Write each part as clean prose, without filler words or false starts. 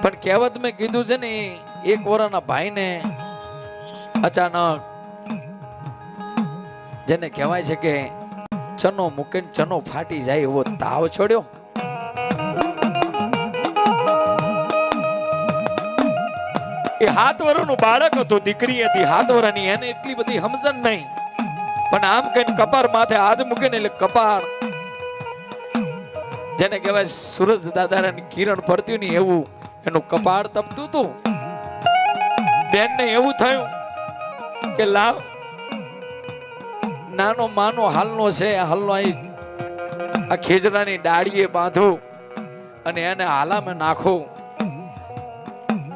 પણ કહેવત મેં કીધું છે ને, એક વર્ષના ભાઈને અચાનક જેને કહેવાય છે કે ચનો મૂકીને ચનો ફાટી જાય એવો તાવ છોડ્યો. એ 7 વર્ષનું બાળક હતું, દીકરી હતી 7 વર્ષની, એને એટલી બધી સમજણ નહીં, પણ આમ કહીને કપાળ માથે હાથ મૂકીને એટલે કપાળ જેને કહેવાય સૂરજ દાદાની કિરણ પડતી ને એવું એનું કપાળ તપતું હતું. બેનને એવું થયું કે લાવ નાનો માનો હાલનો છે, હાલનો આ ખેજરાની ડાળીએ બાંધું અને એને હાલામાં નાખું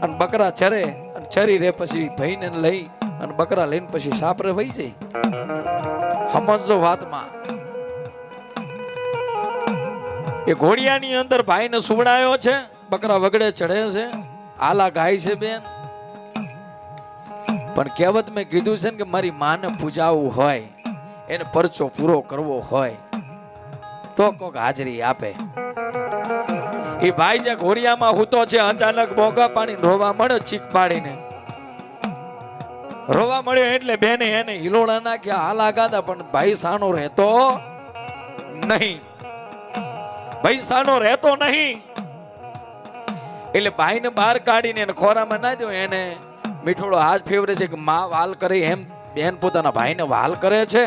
અને બકરા ચરે અને ચરી રે, પછી ભાઈને લઈ અને બકરા લઈને પછી સાપરે વહી જાય. સમજો વાતમાં. એ ઘોડિયાની અંદર ભાઈને સુવડાયો છે, બકરા વગડે ચડે છે, આલા ગાય છે બેન. પણ કહેવત મેં કીધું છે ને કે મારી માને પૂજાવું હોય, એને પરચો પૂરો કરવો હોય તો કોક હાજરી આપે. એ ભાઈ જે ઘોડિયામાં હૂતો છે, અચાનક બોગા પાણી રોવા મળ્યો, ચીક પાડીને રોવા મળ્યો એટલે બેને એને હિલોડા નાખ્યા, હાલા ગાધા, પણ ભાઈ સાનો રહેતો નહીં, ભાઈ સાનો રહેતો નહીં. એટલે ભાઈને બહાર કાઢીને એને ખોરામાં ના દો, એને મીઠોડો હાથ ફેવરે છે કે માં વાલ કરે એમ બેન પોતાના ભાઈને વાલ કરે છે.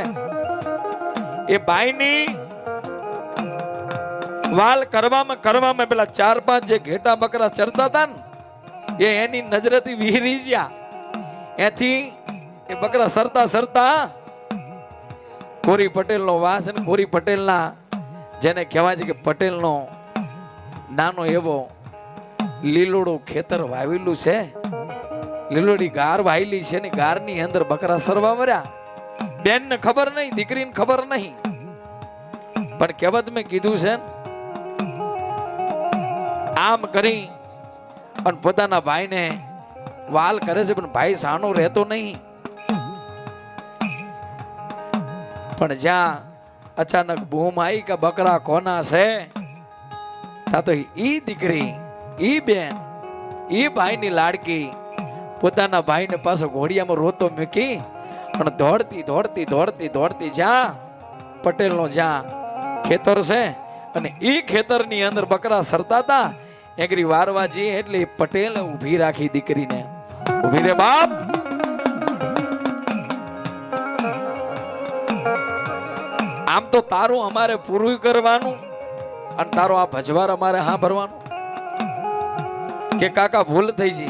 એ ભાઈની વાલ કરવામાં પેલા 4-5 જે ઘેટા બકરા ચરતા હતા ને એ એની નજરેથી વિહરી ગયા. એથી એ બકરા સરતા કોરી પટેલનો વાસ અને કોરી પટેલના જેને કહેવાય છે કે પટેલનો નાનો એવો લીલોડું ખેતર વાવેલું છે, લીલોડી ગાર વાયેલી છે ને ગારની અંદર બકરા સરવા મર્યા. બેનને ખબર નહીં, દીકરીને ખબર નહીં, પણ કહેવત મેં કીધું છે આમ કરી અને પોતાના ભાઈને વાલ કરે છે, પણ ભાઈ સાનો રહેતો નહીં. પણ જ્યાં અચાનક બૂમ આવી કે બકરા કોના છે, તા તો ઈ દીકરી, ઈ બેન, ઈ ભાઈની લાડકી પોતાના ભાઈને પાછો ઘોડિયામાં રોતો મૂકી અને દોડતી જ્યાં પટેલનો જ્યાં ખેતર છે અને ઈ ખેતરની અંદર બકરા સરતા હતા, એગરી વારવાજી એટલે પટેલે ઊભી રાખી દીકરીને, ઊભી રે બાપ, આમ તો તારું અમારે પૂરું કરવાનું અને તારો આ ભજવાર અમારે હા ભરવાનું. કે કાકા ભૂલ થઈ છે,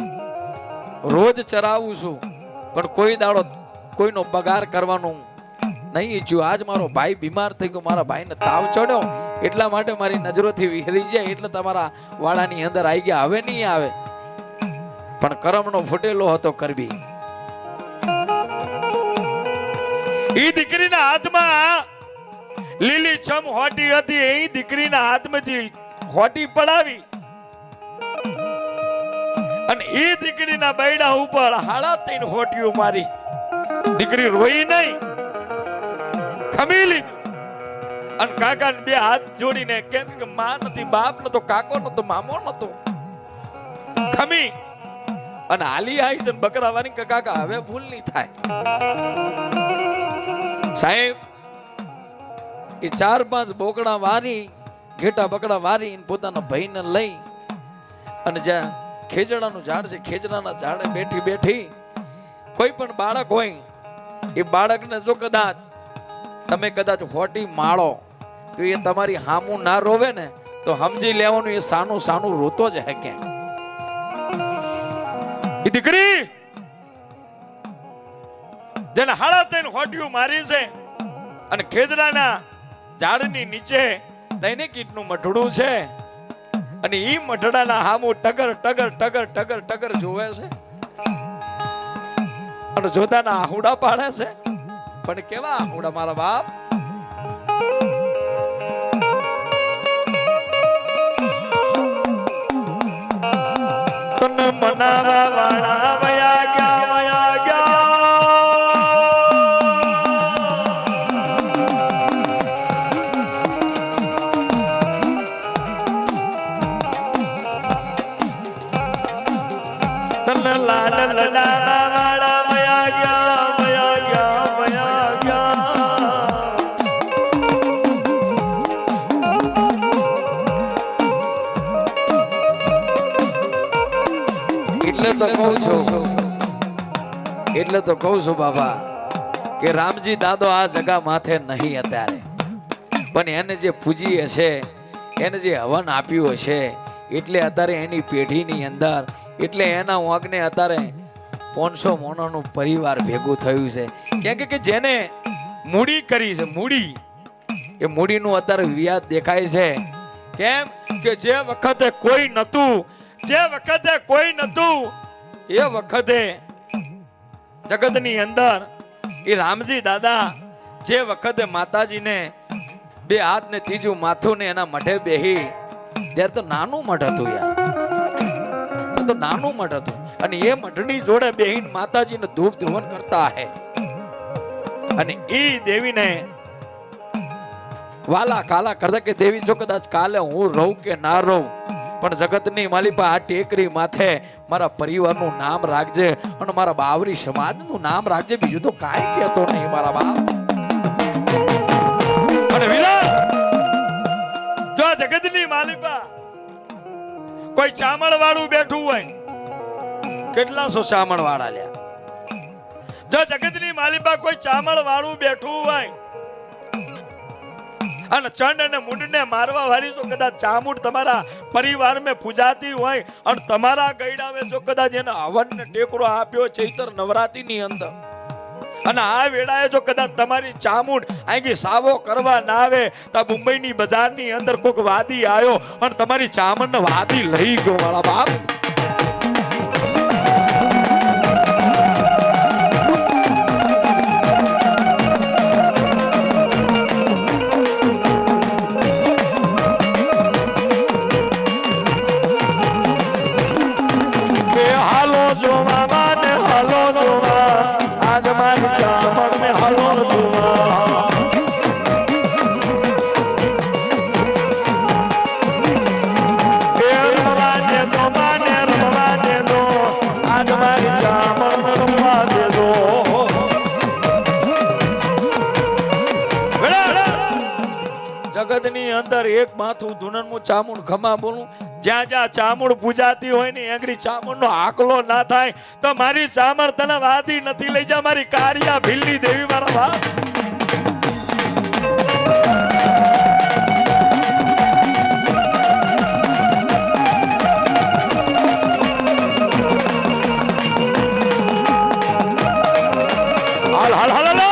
રોજ ચરાવું છું પણ કોઈ દાડો કોઈનો બગાર કરવાનું નહીં ઈચ્છ્યું. આજ મારો ભાઈ બીમાર થઈ ગયો, મારા ભાઈને તાવ ચડ્યો, એટલા માટે મારી નજરોથી વિહરી જાય એટલે તમારા વાડાની અંદર આવી ગયા. હવે નહીં આવે, પણ કરમનો ફૂટેલો હતો કરબી. ઈ દીકરીના હાથમાં લીલી છમ હોટી હતી, એ દીકરીના હાથમાંથી હોટી પડાવી અને એ દીકરીના બૈડા ઉપર 3.5 હોટીઓ મારી. દીકરી રોઈ નહીં, ખમી લીધી અને કાકાને 2 હાથ જોડીને કેમ કે માં નથી, બાપ નતો, કાકો નતો, મામો નતો, ખમી અને હાલી આવી છે બકરા વારી કે કાકા હવે ભૂલ નહીં થાય. સાહેબ એ 4-5 બોકડા વારી, ઘેટા બકડા વારી પોતાના ભાઈને લઈ અને જ્યાં ખેજડાનું ઝાડ છે, ખેજડાના ઝાડે બેઠી કોઈ પણ બાળક હોય એ બાળકને જો કદાચ તમે હોટી માળો તો એ તમારી હામું ના રોવે ને તો સમજી લેવાનું એ સાનું રોતો જ હે. કે એ દીકરી જેને 3.5 હોટીઓ મારી છે અને ખેજડાના ઝાડની નીચે 3 કીટનું મઠડું છે અને ઈ મઠડાના હામું ટગર જોવે છે અને જોતાના આહુડા પાડે છે. પણ કેવા આહુડા મારા બાપ, તને મનાવા વાળા વયા ગયા. લાડ લડાણા વાળા વયા ગયા વયા ગયા વયા ગયા એટલે તો કહું છું બાબા કે રામજી દાદો આ જગા માથે નહીં અત્યારે, પણ એને જે પૂજી હશે, એને જે હવન આપ્યું હશે, એટલે અત્યારે એની પેઢીની અંદર, એટલે એના વાંગને અત્યારે 500 મોણાનું પરિવાર ભેગું થયું છે. કેમ કે જેને મૂડી કરી છે, મૂડી, એ મૂડીનું અત્યારે વ્યાજ દેખાય છે. કેમ કે જે વખતે કોઈ નતું, જે વખતે કોઈ નતું, એ વખતે જગતની અંદર એ રામજી દાદા જે વખતે માતાજીને 2 હાથ ને 3જું માથું ને એના મઠે બેહી, ત્યારે તો નાનું મઠ હતું યાર, તો નાનું મઠ હતું. અને એ મઠની જોડે બેહીને માતાજીને ધૂપ ધુવન કરતા હે. અને ઈ દેવીને વાલા કાલા કરતા કે દેવી જો કદાચ કાલે હું રહું કે ના રહું, પણ જગતની માલિપા આ ટેકરી માથે મારા પરિવારનું નામ રાખજે અને મારા બાવરી સમાજનું નામ રાખજે, બીજું તો કાંઈ કહેતો નહીં મારા બાપ. અને વીરા, જો જગતની માલિપા કોઈ ચામણ વાળું બેઠું હોય, કેટલા સો ચામણ વાળા લ્યા, જો જગતની માલિપા કોઈ ચામણ વાળું બેઠું હોય અને ચંડ અને મુંડને મારવા વાળી જો કદાચ ચામુંડ તમારા પરિવારમાં પૂજાતી હોય અને તમારા ગયડાવે જો કદાચ એને હવનને ટેકરો આપ્યો ચૈત્ર નવરાત્રીની અંદર, અને આ વેળાએ જો કદાચ તમારી ચામુંડ આંગી સાવો કરવા ના આવે તો મુંબઈની બજારની અંદર કોઈક વાદી આવ્યો અને તમારી ચામુંડને વાદી લઈ ગયો મારા બાપ. જગતની અંદર એક માથું ધુનનનું ચામુંડ ખમા બોલું, જ્યાં જ્યાં ચામુંડ પૂજાતી હોય ને એંગડી ચામુંડનો આકલો ના થાય તો મારી ચામણ તને વાદી નથી લઈ જા, મારી કારિયા ભીલની દેવી મારા બાપ. હાલ હાલ હાલ હાલ.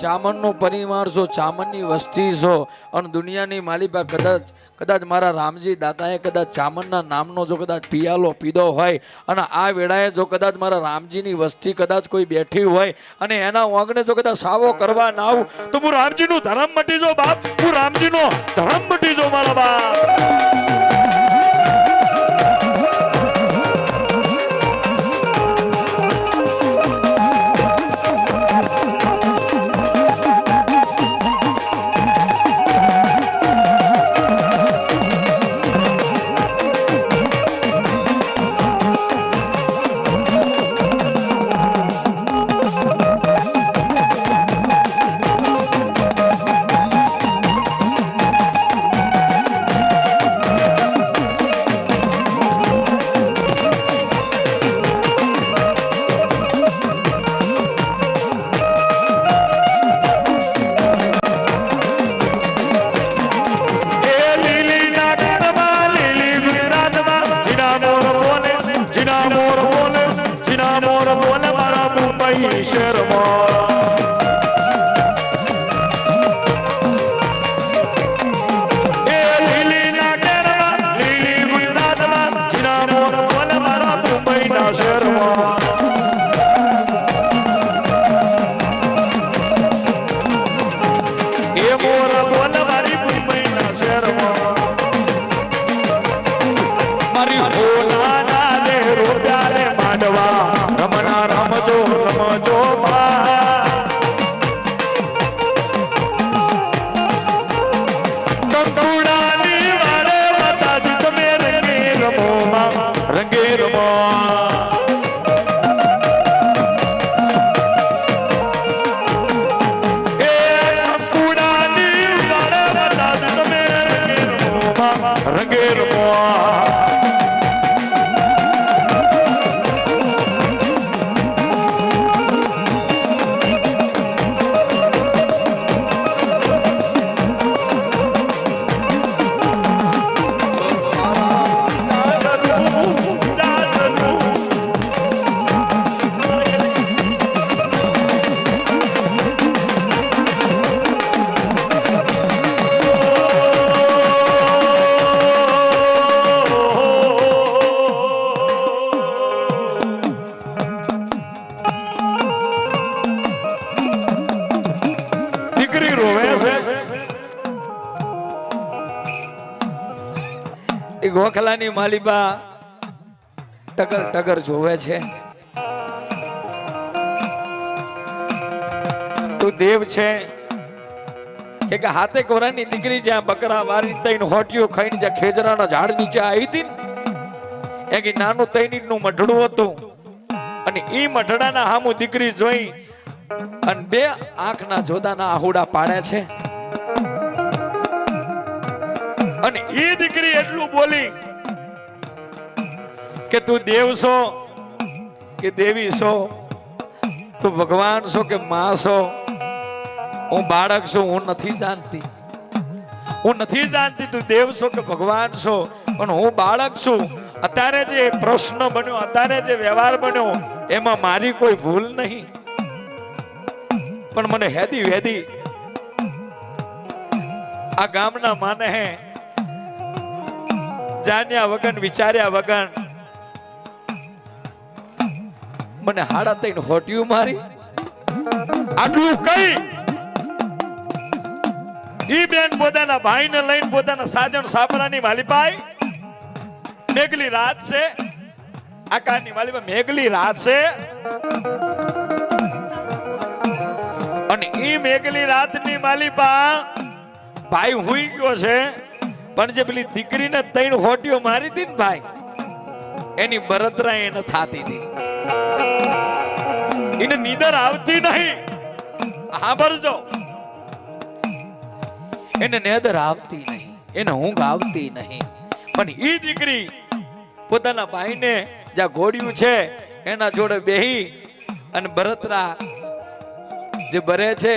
ચામનનો પરિવાર છો, ચામનની વસ્તી છો અને દુનિયાની માલિપા કદાચ મારા રામજી દાદાએ કદાચ ચામનના નામનો જો કદાચ પિયાલો પીધો હોય અને આ વેળાએ જો કદાચ મારા રામજીની વસ્તી કદાચ કોઈ બેઠી હોય અને એના વાંગને જો કદાચ સાવો કરવા ના આવું તો હું રામજીનું ધર્મ મટી જો બાપ, હું રામજીનો ધર્મ મટી જો મારા બાપ. શેરમાં ગોખલાની માલિબા ટગર ટગર જોવે છે. તું દેવ છે કે હાથે કોરાની દીકરી જ્યાં બકરા વારી તઈને હોટીઓ ખાઈને જ્યાં ખેજરાના ઝાડ નીચે આવી હતી ને એક નાનું તૈનીનું મઢડું હતું અને ઈ મઢડાના હામું દીકરી જોઈ અને બે આંખના જોદાના આહુડા પાડે છે. અને ઈ દીકરી એટલું બોલી કે તું દેવ છો કે દેવી છો, તું ભગવાન છો કે માં છો, હું બાળક છું, હું નથી જાણતી, હું નથી જાણતી તું દેવ છો કે ભગવાન છો, પણ હું બાળક છું. અત્યારે જે પ્રશ્ન બન્યો, અત્યારે જે વ્યવહાર બન્યો એમાં મારી કોઈ ભૂલ નહીં, પણ મને હેદી વેદી આ ગામના માને હે જાણ્યા વગર વિચાર્યા વગર મને હાડા તઈને હોટિયું મારી. આટલું કઈ ઈ બેન પોતાના ભાઈને લઈને પોતાના સાજણ સાબરાની માલિપાઈ મેઘલી રાત છે, આકાશની માલિપા મેઘલી રાત છે અને ઈ મેઘલી રાતની માલિપા ભાઈ હુઈ ગયો છે, પણ જે પેલી દીકરીને ત્રણ હોટીઓ મારી હતી ને ભાઈ એની બરતરા એને થાતી હતી, એને નીંદર આવતી નહીં. સાંભળજો, એને નેદર આવતી નહીં, એને ઊંઘ આવતી નહીં, પણ ઈ દીકરી પોતાના ભાઈને જ્યાં ઘોડ્યું છે એના જોડે બેહી અને બરતરા જે ભરે છે,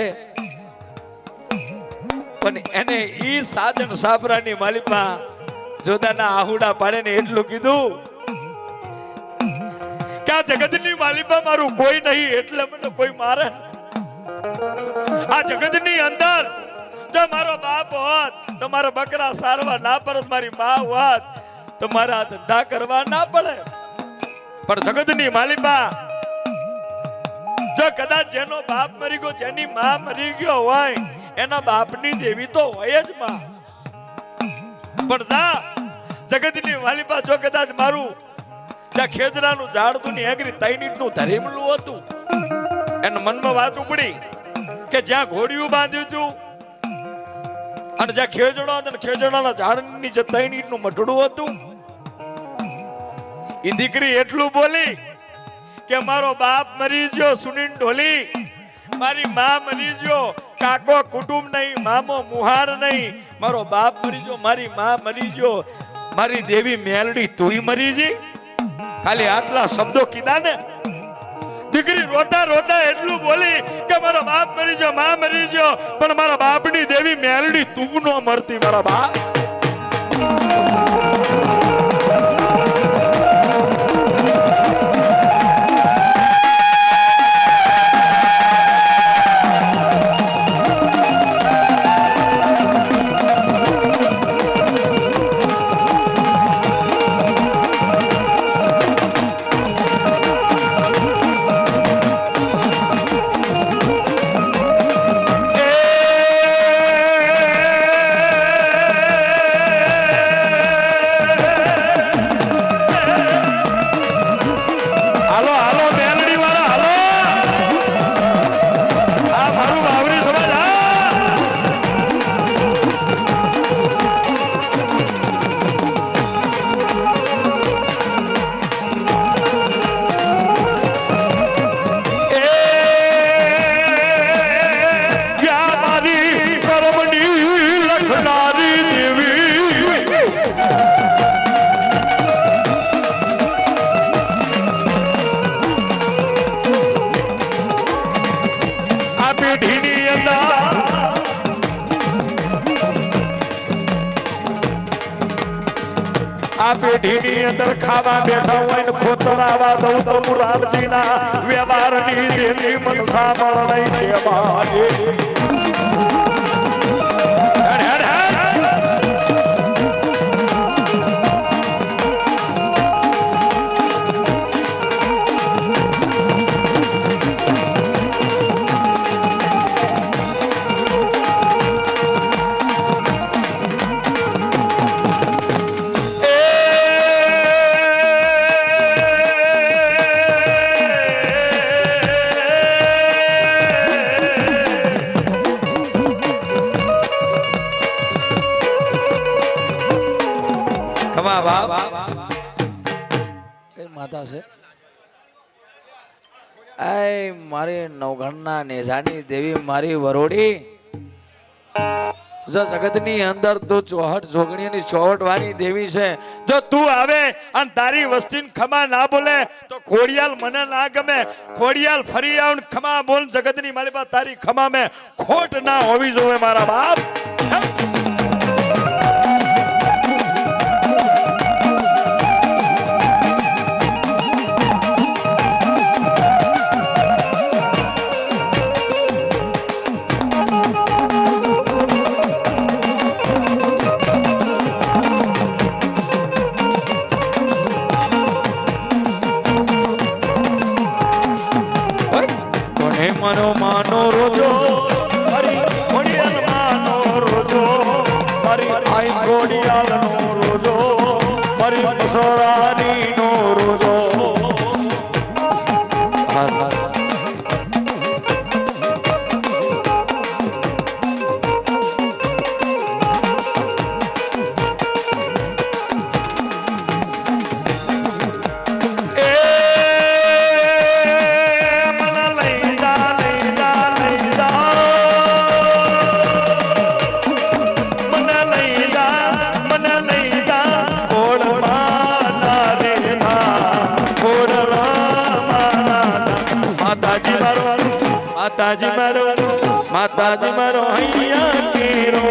પણ એને ઈ સાજન સાબરાની માલિપા જોદાના આહુડા પાડે ને એટલું કીધું કે આ જગતની માલિપા મારું કોઈ નહીં એટલે મને કોઈ મારે. આ જગતની અંદર જો મારો બાપ હોત તો મારા બકરા સારવા ના પડત, મારી માં હોત તો મારા ધંધા કરવા ના પડે, પણ જગતની માલિપા જો કદાચ જેનો બાપ મરી ગયો, જેની માં મરી ગયો હોય એના બાપની દેવી તો હોય જ માં. પણ જા જગતની માલિપા જો કદાચ મારું જ્યાં ખેજરાનું ઝાડતું ની એગરી તૈનીટનું ધરેમલું હતું, એના મનમાં વાત ઉપડી કે જ્યાં ઘોડિયું બાંધ્યું હતું અને જ્યાં ખેજડો હતો, ખેજડાના ઝાડની જે તૈનીટનું મઢડું હતું, એ દીકરી એટલું બોલી કે મારો બાપ મરી ગયો સુનીન ઢોલી, મારી માં મરી ગયો, કાકો કુટુંબ નહીં, મામો મુહાર નહીં, મારો બાપ મરી ગયો, મારી માં મરી ગયો, મારી દેવી મેલડી તુંય મરી જી. ખાલી આટલા શબ્દો કીધા ને દીકરી રોતા રોતા એટલું બોલી કે મારો બાપ મરી ગયો, માં મરી ગયો, પણ મારા બાપની દેવી મેલડી તું નો મરતી મારા બાપ. આ પેઢીની અંદર ખાવા બેઠા હોય ને ખોતર આવા દઉં તો હું રામજીના વ્યવહારની દેવી મનસા પણ નહીં કહેવાય. માતા છે આય મારી નવઘણના નેજાની દેવી મારી વરોડી જો જગતની અંદર તો ચોહટ જોગણીની ચોહટવાની દેવી છે. જો તું આવે અને તારી વસ્તીને ખમા ના બોલે તો ખોડિયાલ મને ના ગમે. ખોડિયાલ ફરી આવ ખમા બોલ જગતની મારી પાસે તારી ખમા મેં ખોટ ના હોવી જોવે મારા બાપ. મનો માનો રોજો હરી ખોડિયાલ માનો રોજો હરી આઈ ખોડિયાલ નો રોજો હરી મસોરાની નો રોજો. માતાજી મારો હૈયા કેરો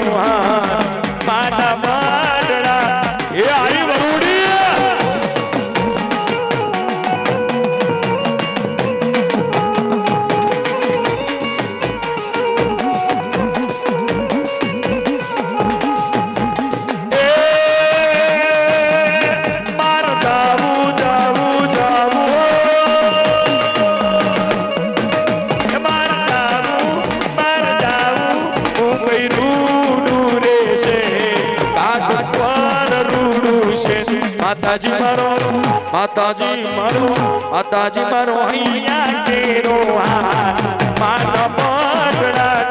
માતા માડડા એ આવી વરુડી માતાજી મારો હૈયા કેરો માતા માડડા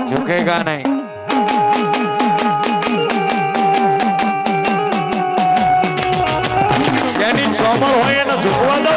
झुकेगा नहीं. यानी चौमर होए ना झुकवा दो.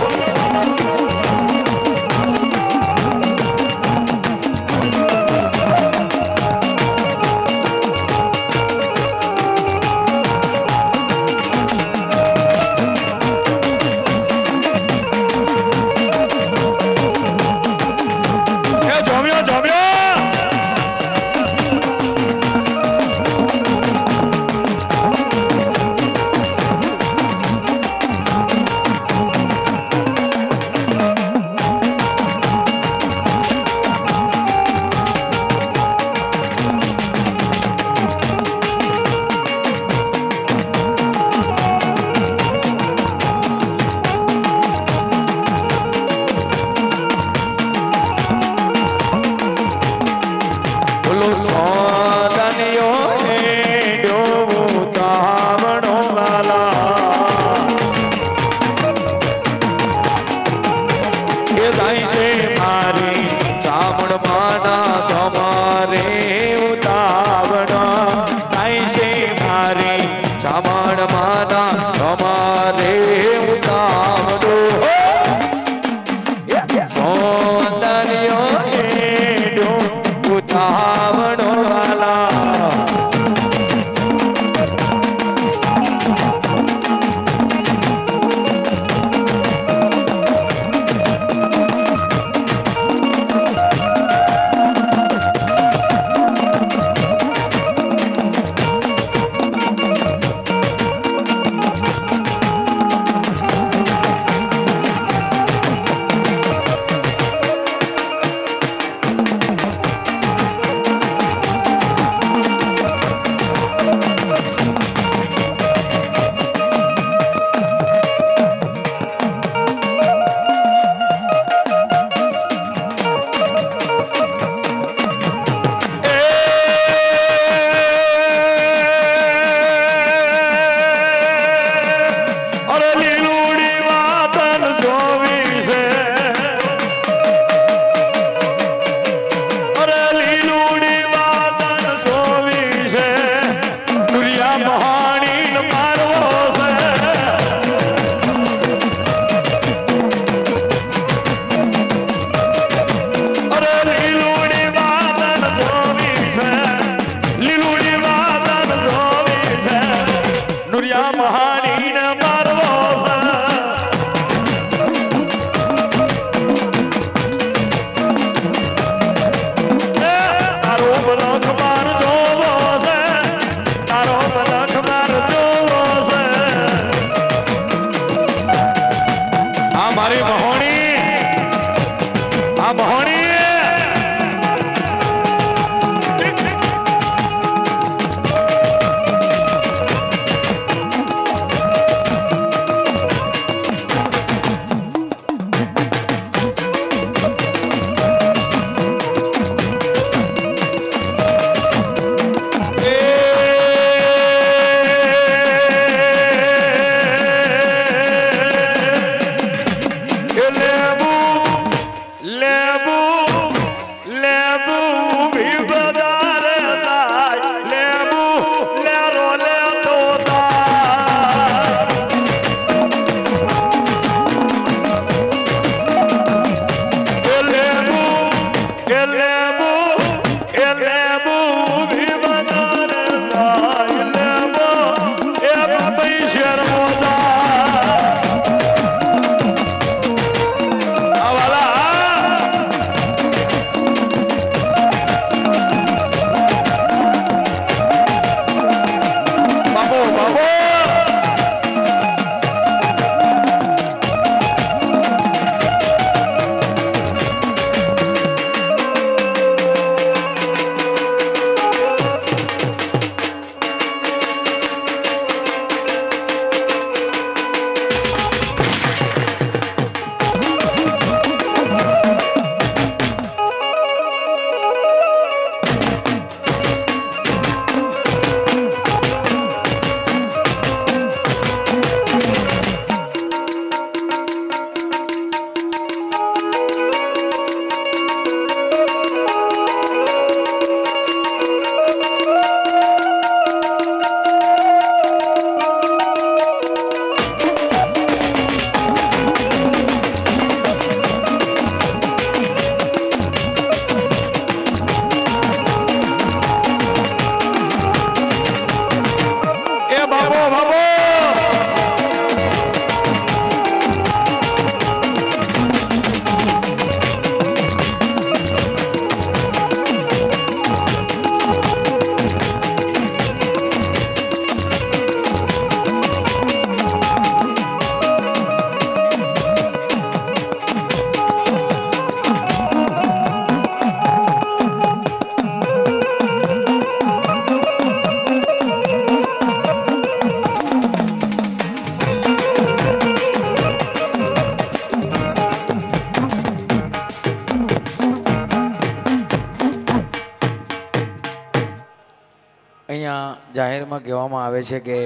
જાહેરમાં કહેવામાં આવે છે કે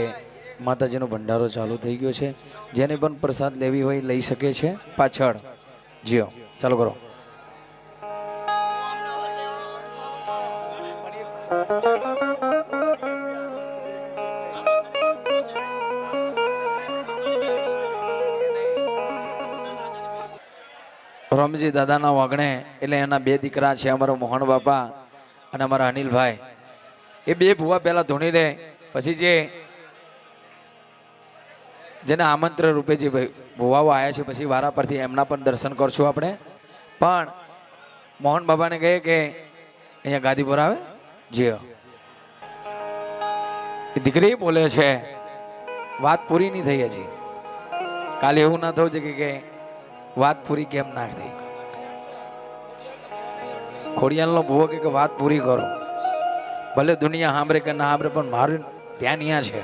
માતાજીનો ભંડારો ચાલુ થઈ ગયો છે. જેને પણ પ્રસાદ લેવી હોય લઈ શકે છે. પાછળ જીઓ ચાલુ કરો. રમજી દાદાના વાગણે એટલે એના બે દીકરા છે, અમારા મોહન બાપા અને અમારા અનિલભાઈ. એ બે ભુવા પહેલા ધૂણી દે, પછી જેને આમંત્રણ રૂપે જે ભુવાઓ આવ્યા છે પછી વારા પરથી એમના પણ દર્શન કરશું આપણે. પણ મોહન બાબાને કહે કે અહીંયા ગાદી પર આવે. જી દીકરી બોલે છે વાત પૂરી નહીં થઈ હજી. કાલે એવું ના થવું છે કે વાત પૂરી કેમ ના થઈ. ખોડિયાલનો ભૂવો કે વાત પૂરી કરો. ભલે દુનિયા સાંભળે કે ના સાંભળે પણ મારું ધ્યાન અહીંયા છે.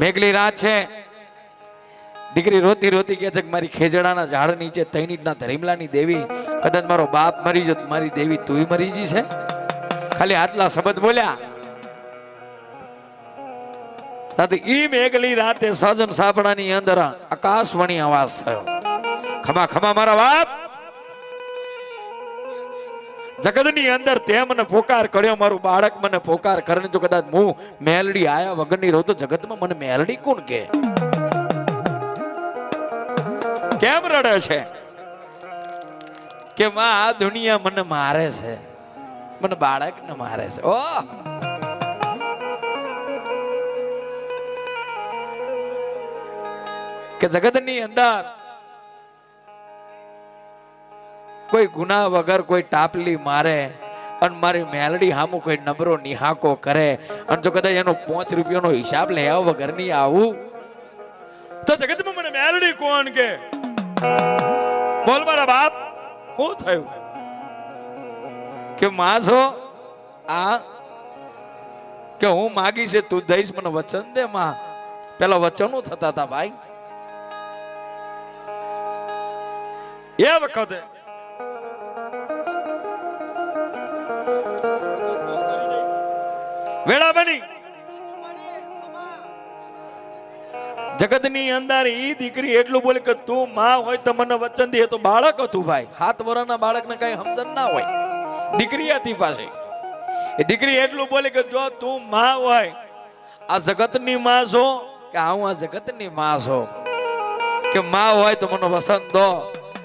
મેઘલી રાત છે. દીકરી રોતી રોતી કહે છે કે મારી ખેજડાના ઝાડ નીચે તૈણીના ધરીમલાની દેવી, કદાચ મારો બાપ મરી જતો મારી દેવી તુંય મરી જી છે. ખાલી આટલા શબ્દ બોલ્યા ઈ મેઘલી રાતે સજન સાપડાની અંદર આકાશવાણી અવાજ થયો, ખમા ખમા મારા બાપ. જગતની અંદર તે મને પોકાર કર્યો, મારું બાળક મને પોકાર કરે. જો કદાચ હું મેલડી આયા વગરની રહું તો જગતમાં મને મેલડી કોણ કે? કેમ રડે છે કે માં આ દુનિયા મને મારે છે, મને બાળક ને મારે છે. ઓહ કે જગતની અંદર કોઈ ગુના વગર કોઈ ટાપલી મારે અને મારી મેલડી હામું કોઈ નબરો નિહાકો કરે અને જો કદાચ એનો 5 રૂપિયાનો હિસાબ લેવા વગર નહીં આવું તો જગતમાં મને મેલડી કોણ કે? બોલ મારા બાપ, શું થયું કે માં છો આ કે હું માગી છે તું દઈશ મને વચન દે માં. પેલા વચનો થતા હતા ભાઈ. એ વખતે વેળા બની જગતની અંદર ઈ દીકરી એટલું બોલે કે તું માં હોય તો મને વચન દે. તો બાળક હતું ભાઈ, 7 વર્ષના બાળકને કઈ સમજણ ના હોય. દીકરી હતી પાસે. એ દીકરી એટલું બોલે કે જો તું માં હોય, આ જગતની માં છો કે હું આ જગતની માં છો, કે માં હોય તો મને વસન દો.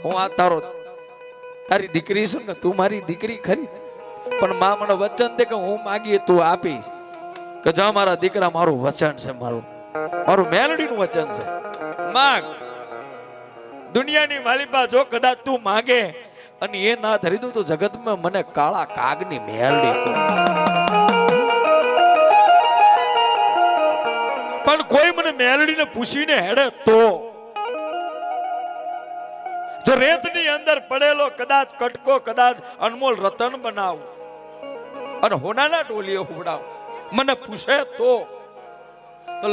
હું આ તારી દીકરી છું ને, તું મારી દીકરી ખરી, પણ માં મને વચન દે કે હું માગીએ તું આપીશ. કે જો મારા દીકરા મારું વચન છે, મારું મેલડીનું વચન છે. માંગ દુનિયાની માલિપા જો કદાચ તું માંગે અને એ ના ધરી દઉં તો જગતમાં મને કાળા કાગની મેલડી. પણ કોઈ મને મેલડીને પૂછીને હેડે તો જો રેતની અંદર પડેલો કદાચ કટકો કદાચ અનમોલ રતન બનાવું અને હોનાના ટોલીએ ઉડાવ મને પૂછે તો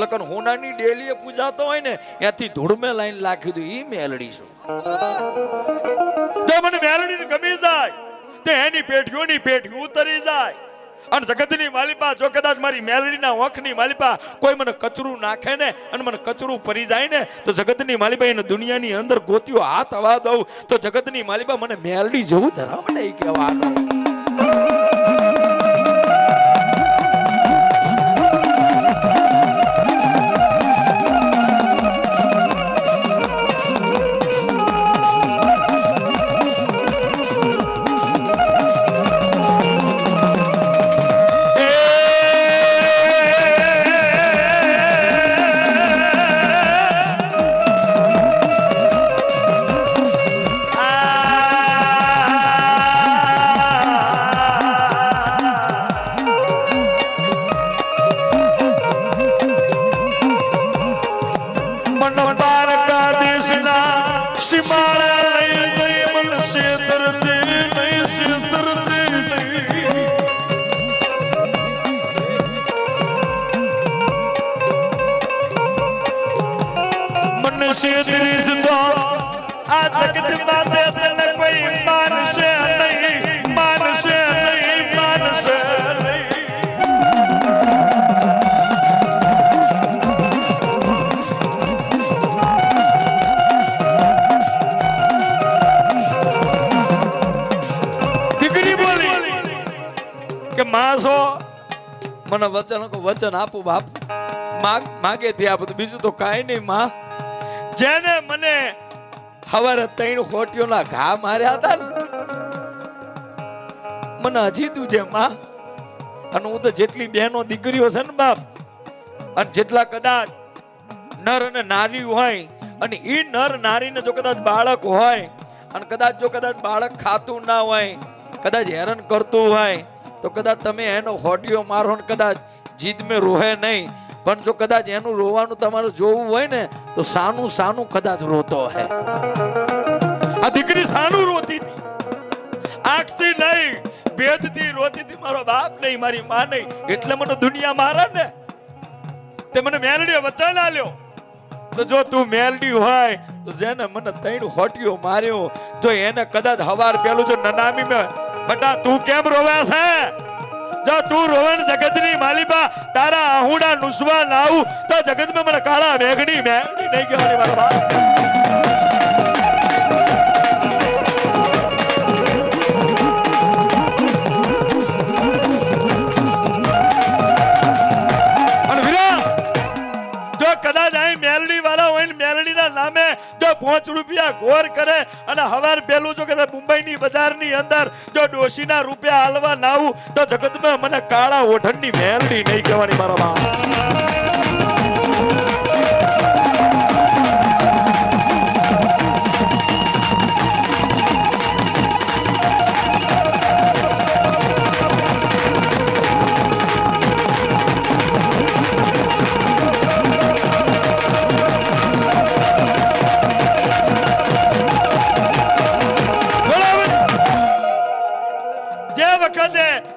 લખન હોનાની ડેલીએ પૂજાતો હોય ને ત્યાંથી ધૂળમે લાઈન લાખી દઉં ઈ મેલડી છું. જો મને મેલડીને ગમી જાય તો એની પેઢીઓની પેઢી ઉતરી જાય. અને જગતની માલિપા જો કદાચ મારી મેલડીના ઓખની માલિપા કોઈ મને કચરું નાખે ને અને મને કચરું પરી જાય ને તો જગતની માલિપા એને દુનિયાની અંદર ગોતીઓ હાથ હવા દઉં તો જગતની માલિપા મને મેલડી જેવું ધરાવ નહીં કહેવાનું. મને વચન આપું બાપ, માગે તે આપું, બીજું તો કાંઈ નહીં માં. જેને મને હવારે 3 ખોટીઓના ઘા માર્યા હતા ને, મને હજી દુજે માં. અને હું તો જેટલી બહેનો દીકરીઓ છે ને બાપ, અને જેટલા કદાચ નર અને નારી હોય, અને ઈ નર નારીને જો કદાચ બાળક હોય, અને કદાચ જો કદાચ બાળક ખાતું ના હોય, કદાચ હેરાન કરતું હોય, તો કદાચ તમે એનો હોટીઓ મારો ને કદાચ જીદ મેં રોહે નહીં, પણ જો કદાચ એનું રોવાનું તમારે જોવું હોય ને, તો સાનું સાનું કદાચ રોતો હે. આ દીકરી સાનું રોતી હતી, આંખથી નહીં ભેદથી રોતી હતી. મારો બાપ નહીં, મારી માં નહીં, એટલે મને દુનિયા મારે ને. તે મને મેલડીએ વચન આલ્યો, તો જો તું મેલડી હોય તો જેને મને 3 હોટીઓ માર્યો, જો એને કદાચ હવાર પેલું જો નનામી મેં બટા તું કેમ રોવે છે, જો તું રોવે ને જગતની માલિબા તારા આહુડા નુસવા લાવું, તો જગતમાં મને કાળા મેઘડી મેઘડી નહીં કહેવાની મારા બાપ. કદાચ અહીં મેલડી વાળા હોય ને મેલડીના નામે જો 5 રૂપિયા ગોર કરે, અને હવાર પેલું જો કદાચ મુંબઈની બજારની અંદર જો ડોશીના રૂપિયા હાલવા નાવું, તો જગતમાં મને કાળા ઓઠણની મેલડી નહીં કહેવાની મારા બાપ.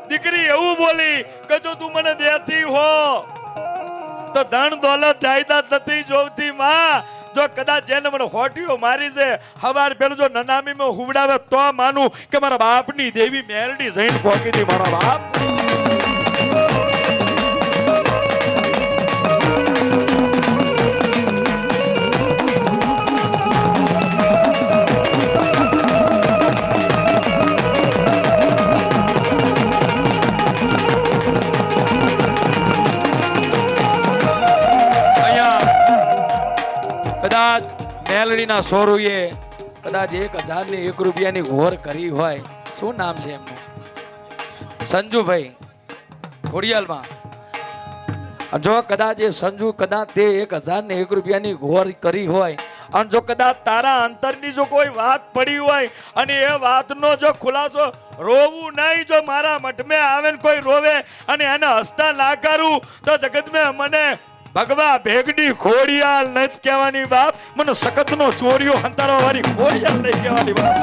દીકરી એવું બોલી કે જો તું મને દેતી હો તો ધન દોલત જાયદાદ નથી જોવતી માં. જો કદાચ જેને મને હોટીઓ મારી છે હવાર પેલું જો નનામી માં હુવડાવે તો માનું કે મારા બાપની દેવી મેલડી જઈને પોકી હતી મારા બાપ. કદાચ મેલડીના સોરુએ કદાચ 1001 રૂપિયાની ઘોર કરી હોય. શું નામ છે એમનું? સંજુભાઈ ખોડિયાલમાં. જો કદાચ એ સંજુ કદાચ તે 1001 રૂપિયાની ઘોર કરી હોય, અને જો કદાચ તારા અંતરની જો કોઈ વાત પડી હોય, અને એ વાતનો જો ખુલાસો રોવું નહીં, જો મારા મઠમે આવે ને કોઈ રોવે અને એને હસતા ના કરું, તો જગતમાં મને ભગવા ભેગડી ખોડિયાલ નથી કહેવાની બાપ, મને સખતનો ચોરીઓ હંતારવા વાળી ખોડિયાલ નહીં કહેવાની બાપ.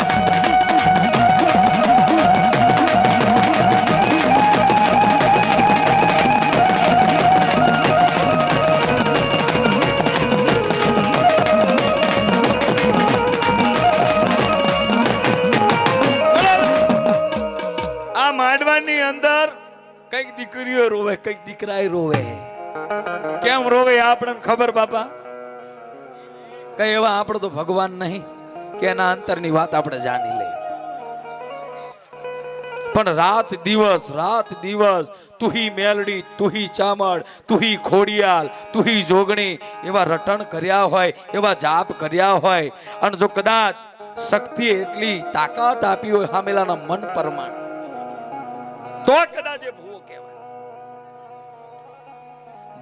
આ માંડવાની અંદર કઈક દીકરીઓ રોવે, કઈક દીકરાએ રોવે. કેમ રોવે આપણને ખબર બાપા? કઈ એવા આપણે તો ભગવાન નહીં કે એના અંતરની વાત આપણે જાણી લઈએ. પણ રાત દિવસ તુહી મેલડી, તુહી ચામડ, તુહી ખોડિયાલ, તુહી જોગણી એવા રટણ કર્યા હોય, એવા જાપ કર્યા હોય, અને જો કદાચ શક્તિ એટલી તાકાત આપી હોય સામેલાના મન પરમાણ, તો કદાચ એ ભૂવો કહેવાય.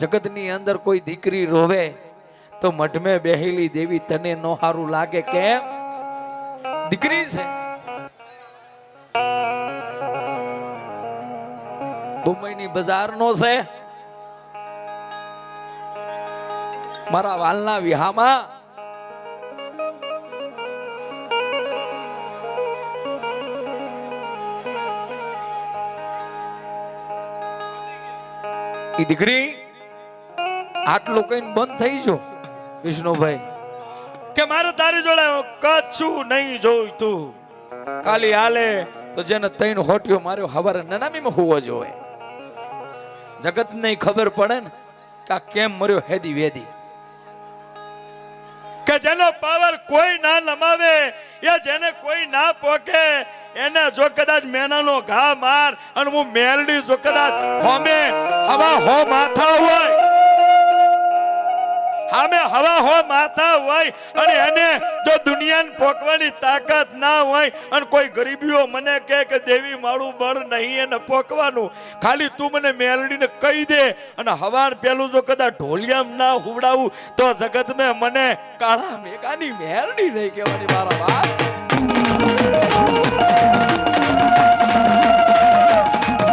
જગતની અંદર કોઈ દીકરી રોવે તો મઢમે બેહેલી દેવી તને નો હારું લાગે. કેમ? દીકરી છે. મુંબઈની બજાર નો છે. મારા વાલના વિહામાં ઈ દીકરી આટલું કઈ બંધ થઈ જો વિષ્ણુભાઈ કે મારે તારી જોડે કચ્છું નહીં જોઈતું, ખાલી હાલે તો જેને 3 હોટીઓ માર્યો હવારે નનામીમાં હોવો જોઈએ. જગત ને ખબર પડે ને કે કેમ મર્યો હેદી વેદી, કે જેનો પાવર કોઈ ના લમાવે, એ જેને કોઈ ના પોકે, એને જો કદાચ મેનાનો ઘા માર અને હું મેલડી જો કદાચ હોમે હવા હો માથા હોય હામે હવા હો માથા હોય અને એને જો દુનિયાને પોકવાની તાકાત ના હોય અને કોઈ ગરીબીઓ મને કહે કે દેવી મારું બળ નહીં એને પોકવાનું, ખાલી તું મને મેલડીને કહી દે અને હવાર પેલું જો કદાચ ઢોલિયામ ના હુવડાવું તો જગત મેં મને કાળા મેઘાની મેલડી નહીં કહેવાની મારા વાત.